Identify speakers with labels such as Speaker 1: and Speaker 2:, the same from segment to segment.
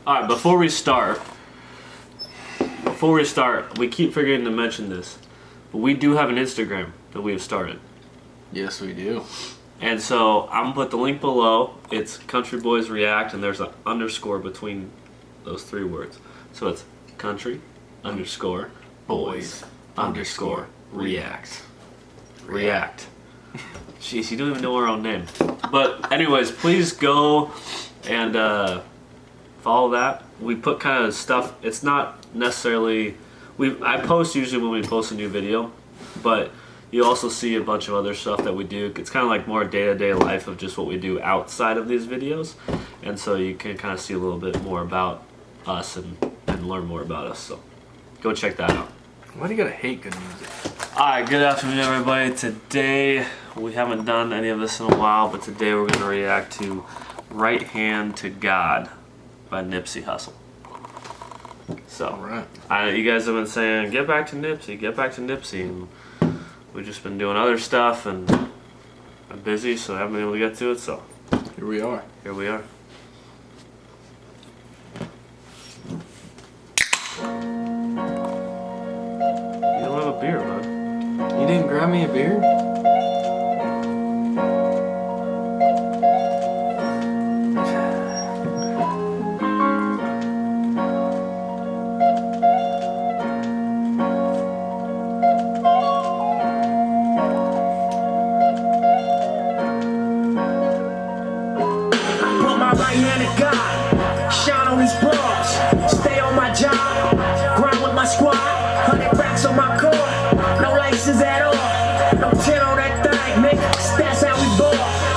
Speaker 1: All right, before we start, we keep forgetting to mention this, but we do have an Instagram that we have started.
Speaker 2: Yes, we do.
Speaker 1: And so I'm gonna put the link below. It's Country Boys React, and there's an underscore between those three words. So it's Country underscore Boys underscore React. React. Jeez, you don't even know our own name. But anyways, please go and follow that. We put kind of stuff. It's not necessarily. I post usually when we post a new video, but you also see a bunch of other stuff that we do. It's kind of like more day-to-day life of just what we do outside of these videos, and so you can kind of see a little bit more about us and learn more about us. So go check that out.
Speaker 2: Why do you gotta hate good music?
Speaker 1: Alright, good afternoon everybody. Today, we haven't done any of this in a while, but today we're going to react to Right Hand to God by Nipsey Hussle. So,
Speaker 2: right.
Speaker 1: You guys have been saying, get back to Nipsey, and we've just been doing other stuff, and I'm busy, so I haven't been able to get to it, so
Speaker 2: Here we are.
Speaker 1: here we are. You don't have a beer, bud.
Speaker 2: You didn't grab me a beer?
Speaker 3: Put my right hand to God, shine on these bras, stay on my job, grind with my squad, 100 racks on my core, no laces at all, no 10 on that thing, nigga, that's how we ball.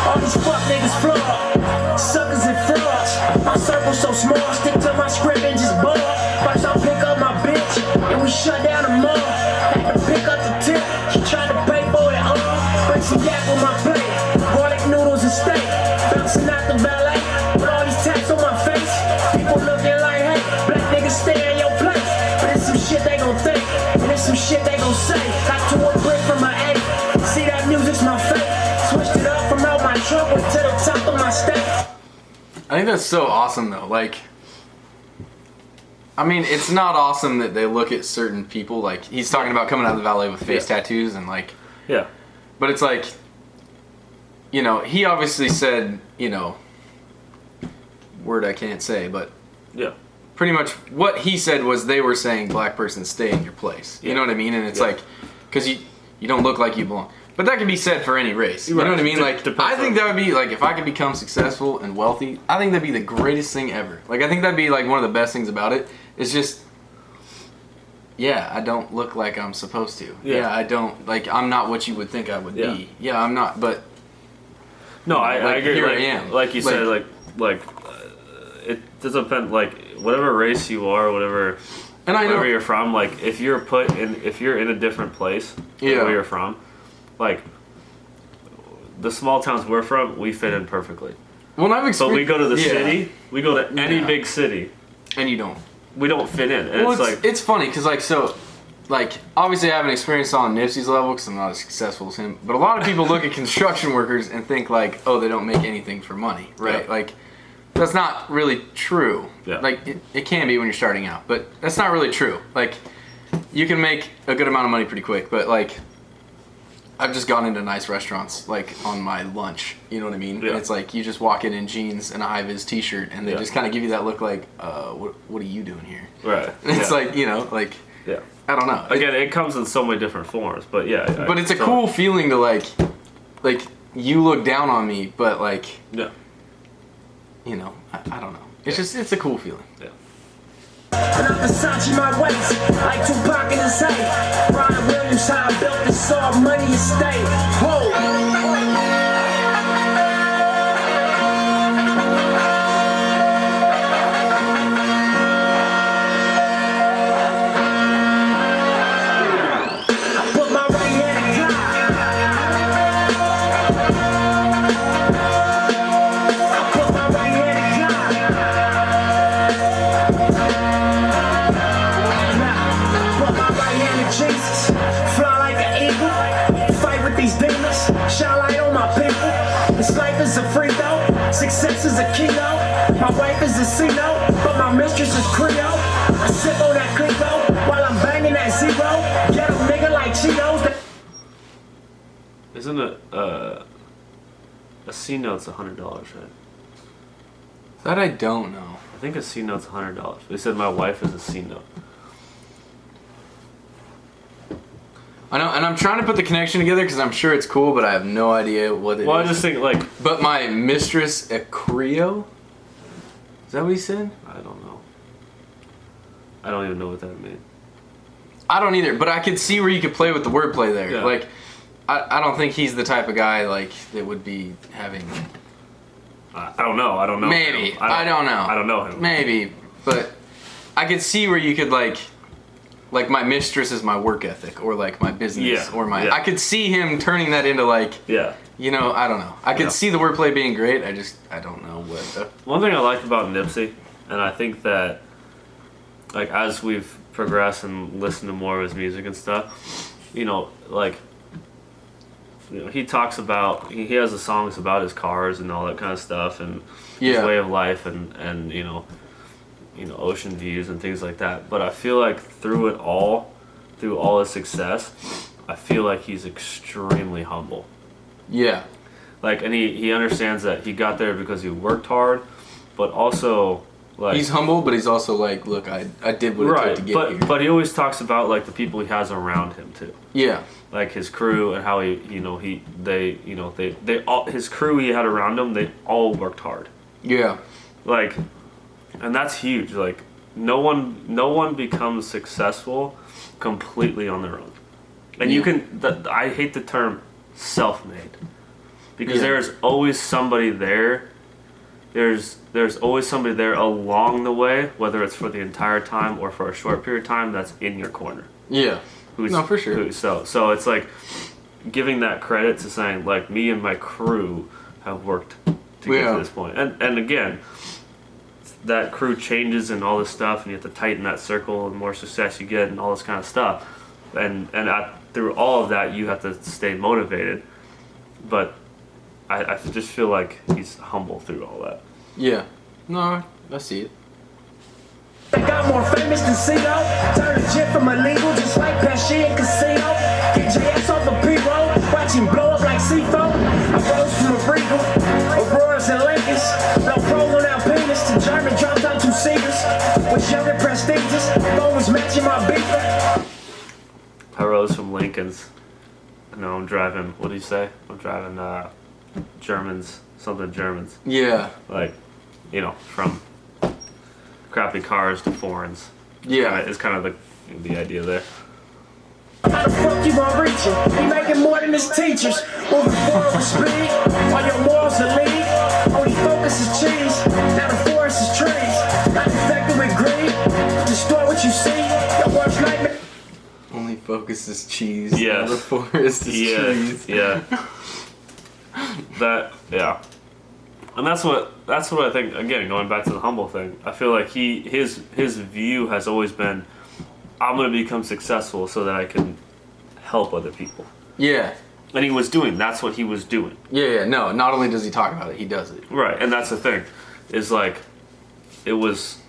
Speaker 3: All these fuck niggas flawed, suckers and frauds, my circle so small, stick to my script and just ball. First I'll pick up my bitch, and we shut down the mall, had to pick up the tip, she tried to pay for it all, bring some yak on my plate, garlic noodles and steak, bouncing out the ballet, with all these tats on my face, people looking like, hey, black niggas stay in your place, but it's some shit they gon' think, and it's some shit they gon' say, got to a brick from my A, see that music's my fate, switched it up from out my trunk to the top of my state.
Speaker 2: I think that's so awesome though. Like, I mean, it's not awesome that they look at certain people, like, he's talking about coming out of the valet with face tattoos and like,
Speaker 1: Yeah.
Speaker 2: but it's like, you know, he obviously said, you know, word I can't say, but
Speaker 1: Yeah.
Speaker 2: pretty much what he said was they were saying black person stay in your place. You
Speaker 1: Yeah.
Speaker 2: know what I mean? And it's
Speaker 1: Yeah.
Speaker 2: like, because you don't look like you belong. But that can be said for any race. You
Speaker 1: Right.
Speaker 2: know what I mean? Like,
Speaker 1: Depends
Speaker 2: I think
Speaker 1: on-
Speaker 2: that would be, like, if I could become successful and wealthy, I think that'd be the greatest thing ever. Like, I think that'd be, like, one of the best things about it. It's just, yeah, I don't look like I'm supposed to. Yeah, I don't, like, I'm not what you would think I would be. Yeah, I'm not, but...
Speaker 1: No, I agree.
Speaker 2: Here
Speaker 1: like,
Speaker 2: I am.
Speaker 1: Like you said, it doesn't depend. Like whatever race you are, whatever you're from. Like if you're in a different place than where you're from, like the small towns we're from, we fit in perfectly.
Speaker 2: Well, I've
Speaker 1: But we go to the city, we go to any big city,
Speaker 2: and you don't.
Speaker 1: we don't fit in. And
Speaker 2: Well,
Speaker 1: it's
Speaker 2: it's funny because like obviously I haven't experienced on Nipsey's level because I'm not as successful as him. But a lot of people look at construction workers and think like, oh, they don't make anything for money, right?
Speaker 1: Yeah.
Speaker 2: Like that's not really true.
Speaker 1: Yeah.
Speaker 2: Like it can be when you're starting out, but that's not really true. Like you can make a good amount of money pretty quick, but like I've just gone into nice restaurants like on my lunch. You know what I mean?
Speaker 1: Yeah.
Speaker 2: And it's like you just walk in jeans and a high-vis t-shirt, and they just kind of give you that look like, what are you doing here?
Speaker 1: right.
Speaker 2: And it's like, you know, like.
Speaker 1: Yeah.
Speaker 2: I don't know.
Speaker 1: Again, it comes in so many different forms, but yeah.
Speaker 2: But it's a cool feeling to like you look down on me, but like,
Speaker 1: Yeah.
Speaker 2: you know, I don't know. It's just, it's a cool feeling.
Speaker 1: Yeah.
Speaker 3: And I'm Versace my waist, like Tupac in his hay. Brian Williams, how I built this all money estate. Shine light on my people. This life is a free throw. Success is a kilo. My wife is a C-note, but my mistress is Creole. I sip on that Clico while I'm banging that zero. Get a nigga like Cheetos.
Speaker 1: Isn't it a C note's $100, right?
Speaker 2: That I don't know.
Speaker 1: I think a C note's $100. They said my wife is a C note.
Speaker 2: I know, and I'm trying to put the connection together because I'm sure it's cool, but I have no idea what it is.
Speaker 1: Well, I just think like.
Speaker 2: But my mistress a Creole? Is that what he said?
Speaker 1: I don't know. I don't even know what that means.
Speaker 2: I don't either, but I could see where you could play with the wordplay there.
Speaker 1: Yeah.
Speaker 2: Like, I don't think he's the type of guy like that would be having.
Speaker 1: I don't know. I don't know.
Speaker 2: Maybe.
Speaker 1: Him.
Speaker 2: I don't know.
Speaker 1: I don't know him.
Speaker 2: Maybe, but I could see where you could like my mistress is my work ethic, or like my business,
Speaker 1: Yeah,
Speaker 2: or my.
Speaker 1: yeah.
Speaker 2: I could see him turning that into like.
Speaker 1: Yeah.
Speaker 2: You know, I don't know. I could
Speaker 1: Yeah.
Speaker 2: see the wordplay being great. I don't know what.
Speaker 1: One thing I liked about Nipsey, and I think that, like, as we've progressed and listened to more of his music and stuff, you know, like, you know, he talks about, he has the songs about his cars and all that kind of stuff, and his
Speaker 2: Yeah.
Speaker 1: way of life, and you know, ocean views and things like that. But I feel like through it all, through all his success, I feel like he's extremely humble.
Speaker 2: Yeah.
Speaker 1: Like, and he understands that he got there because he worked hard, but also, like,
Speaker 2: He's humble, but he's also like, look, I did what it took to get here.
Speaker 1: but he always talks about like the people he has around him too,
Speaker 2: Yeah.
Speaker 1: like his crew and how they all, his crew he had around him, they all worked hard,
Speaker 2: Yeah.
Speaker 1: like, and that's huge. Like, no one becomes successful completely on their own, and you can. I hate the term self-made, because
Speaker 2: Yeah.
Speaker 1: there's always somebody there. There's always somebody there along the way, whether it's for the entire time or for a short period of time, that's in your corner.
Speaker 2: Yeah. No, for sure.
Speaker 1: So it's like giving that credit to saying, like, me and my crew have worked to get to this point. And again, that crew changes and all this stuff, and you have to tighten that circle, and the more success you get and all this kind of stuff. And through all of that, you have to stay motivated. But I just feel like he's humble through all that.
Speaker 2: Yeah. No, I see it.
Speaker 3: I got more famous than C.O. Turned legit from illegal, just like Pesci and Casino. Get your ass off a P-roll, watching blow up like C4. I rose from a Regal, Auroras and Lakers. No pros on our penis, the German dropped out 2 singers. Was young and prestigious, phone was matching my beaker.
Speaker 1: I rose from Lincoln's. No, I'm driving, what do you say? I'm driving Germans, something Germans.
Speaker 2: Yeah.
Speaker 1: Like, you know, from crappy cars to foreigns.
Speaker 2: Yeah.
Speaker 1: It's kind of the idea there.
Speaker 3: How the fuck you gonna reach it? He making more than his teachers. Moving forward with speed, all your morals are lead. Only focus is cheese, now the forest is trees. Not infected with greed, destroy what you see. Your worst nightmare.
Speaker 2: Only focus is cheese.
Speaker 1: Yes.
Speaker 2: The forest is trees.
Speaker 1: Yeah. Yeah. And that's what I think, again, going back to the humble thing, I feel like his view has always been, I'm going to become successful so that I can help other people.
Speaker 2: Yeah.
Speaker 1: And that's what he was doing.
Speaker 2: Yeah. No, not only does he talk about it, he does it.
Speaker 1: Right, and that's the thing, is like, it was,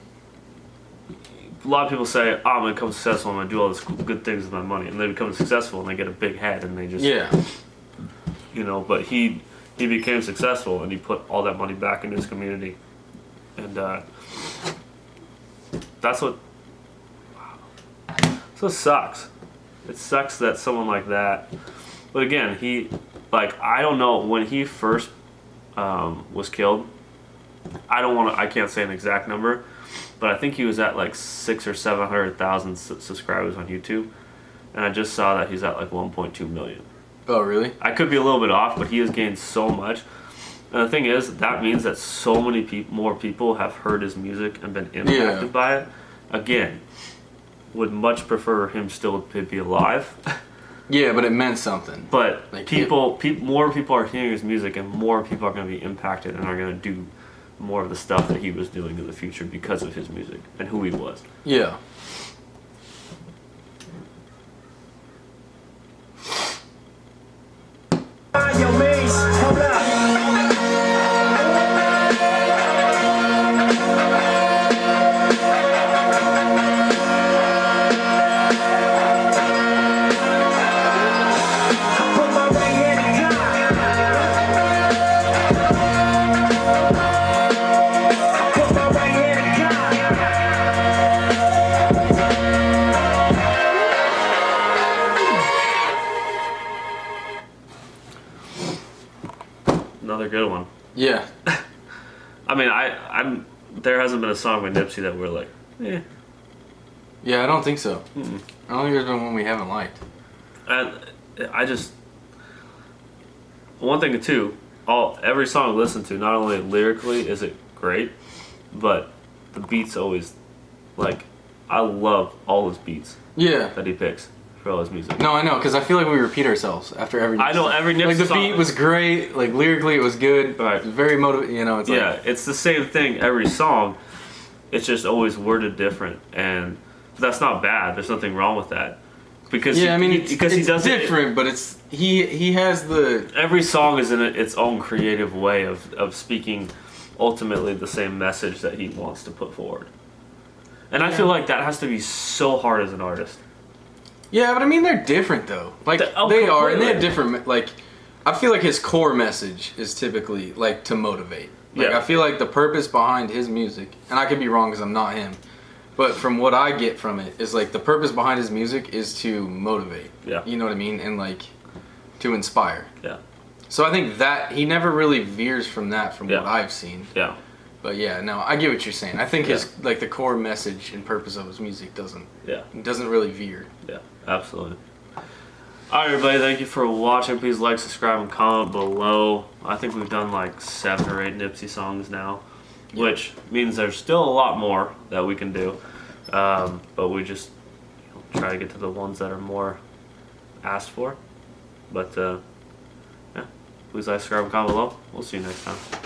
Speaker 1: a lot of people say, oh, I'm going to become successful, I'm going to do all these good things with my money, and they become successful and they get a big head and they just, you know, but he became successful and he put all that money back into his community, and that's what sucks. It sucks that someone like that, but again, I don't know, when he first was killed, I can't say an exact number, but I think he was at like 600,000 or 700,000 subscribers on YouTube, and I just saw that he's at like 1.2 million.
Speaker 2: Oh, really?
Speaker 1: I could be a little bit off, but he has gained so much. And the thing is, that means that so many more people have heard his music and been impacted by it. Again, would much prefer him still to be alive.
Speaker 2: Yeah, but it meant something.
Speaker 1: But more people are hearing his music, and more people are going to be impacted and are going to do more of the stuff that he was doing in the future because of his music and who he was.
Speaker 2: Yeah.
Speaker 3: Yo, mates, hold up.
Speaker 1: a song with Nipsey that we're like, eh.
Speaker 2: Yeah, I don't think so. I don't think there's been one we haven't liked.
Speaker 1: And I just, one thing too, every song I listen to, not only lyrically is it great, but the beats always, like, I love all his beats
Speaker 2: Yeah.
Speaker 1: that he picks for all his music.
Speaker 2: No, I know, because I feel like we repeat ourselves after every.
Speaker 1: I know every Nipsey
Speaker 2: like the
Speaker 1: song.
Speaker 2: beat was great, like lyrically it was good,
Speaker 1: Right.
Speaker 2: it was very motivating. You know, it's
Speaker 1: Yeah,
Speaker 2: like
Speaker 1: it's the same thing every song. It's just always worded different, and that's not bad. There's nothing wrong with that. Because
Speaker 2: yeah, I mean,
Speaker 1: he does
Speaker 2: different, but it's he has the
Speaker 1: every song is in its own creative way of speaking ultimately the same message that he wants to put forward. And I feel like that has to be so hard as an artist.
Speaker 2: yeah, but I mean they're different though. Like they are, and they have different. Like I feel like his core message is typically like to motivate. Like
Speaker 1: Yeah.
Speaker 2: I feel like the purpose behind his music, and I could be wrong because I'm not him, but from what I get from it is like the purpose behind his music is to motivate.
Speaker 1: Yeah.
Speaker 2: You know what I mean, and like to inspire.
Speaker 1: Yeah.
Speaker 2: So I think that he never really veers from that from
Speaker 1: Yeah.
Speaker 2: what I've seen.
Speaker 1: Yeah.
Speaker 2: But yeah, no, I get what you're saying. I think his like the core message and purpose of his music doesn't really veer.
Speaker 1: Yeah. Absolutely. Alright, everybody, thank you for watching. Please like, subscribe, and comment below. I think we've done like 7 or 8 Nipsey songs now, which means there's still a lot more that we can do. But we just try to get to the ones that are more asked for. But, yeah, please like, subscribe, and comment below. We'll see you next time.